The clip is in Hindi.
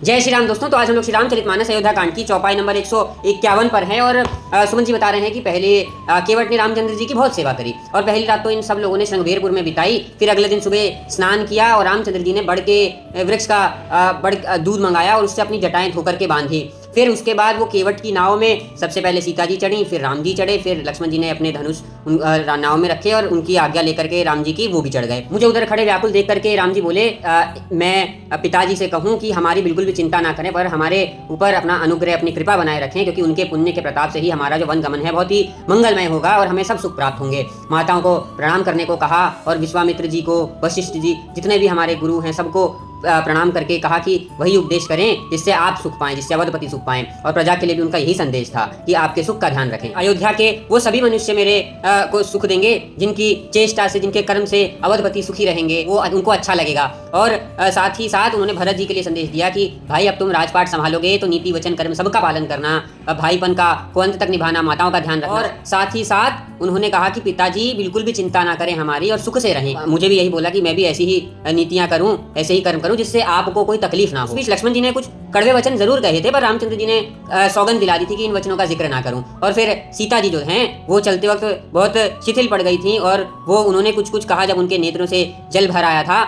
जय श्री राम दोस्तों। तो आज हम लोग श्री रामचरितमानस अयोध्या कांड की चौपाई नंबर 151 पर हैं और सुमन जी बता रहे हैं कि पहले केवट ने रामचंद्र जी की बहुत सेवा करी और पहली रात तो इन सब लोगों ने श्रृंगवेरपुर में बिताई। फिर अगले दिन सुबह स्नान किया और रामचंद्र जी ने बड़ के वृक्ष का दूध मंगाया और उससे अपनी जटाएं धोकर के बांधी। फिर उसके बाद वो केवट की नाव में सबसे पहले सीता जी चढ़ी, फिर राम जी चढ़े, फिर लक्ष्मण जी ने अपने धनुष नाव में रखे और उनकी आज्ञा लेकर के राम जी की वो भी चढ़ गए। मुझे उधर खड़े व्याकुल देख करके राम जी बोले, मैं पिताजी से कहूँ कि हमारी बिल्कुल भी चिंता ना करें, पर हमारे ऊपर अपना अनुग्रह, अपनी कृपा बनाए रखें, क्योंकि उनके पुण्य के प्रताप से ही हमारा जो वन गमन है बहुत ही मंगलमय होगा और हमें सब सुख प्राप्त होंगे। माताओं को प्रणाम करने को कहा और विश्वामित्र जी को, वशिष्ठ जी, जितने भी हमारे गुरु हैं सबको प्रणाम करके कहा कि वही उपदेश करें जिससे आप सुख पाएं, जिससे अवधपति सुख पाएं। और प्रजा के लिए भी उनका यही संदेश था कि आपके सुख का ध्यान रखें। अयोध्या के वो सभी मनुष्य मेरे को सुख देंगे जिनकी चेष्टा से, जिनके कर्म से अवधपति सुखी रहेंगे, वो उनको अच्छा लगेगा। और साथ ही साथ उन्होंने भरत जी के लिए संदेश दिया कि भाई अब तुम राजपाट संभालोगे तो नीति वचन कर्म सबका पालन करना, भाईपन को अंत तक निभाना, माताओं का ध्यान रखना। और साथ ही साथ उन्होंने कहा कि पिताजी बिल्कुल भी चिंता ना करें हमारी और सुख से रहें। मुझे भी यही बोला कि मैं भी ऐसी ही नीतियां करूं, ऐसे ही कर्म करूं जिससे आपको कोई तकलीफ ना हो। इस बीच लक्ष्मण जी ने कुछ कड़वे वचन जरूर कहे थे, पर रामचंद्र जी ने सौगंध दिला दी थी कि इन वचनों का जिक्र ना करूं। और फिर सीता जी जो हैं वो चलते वक्त बहुत शिथिल पड़ गई थी और वो उन्होंने कुछ कुछ कहा जब उनके नेत्रों से जल भर आया था।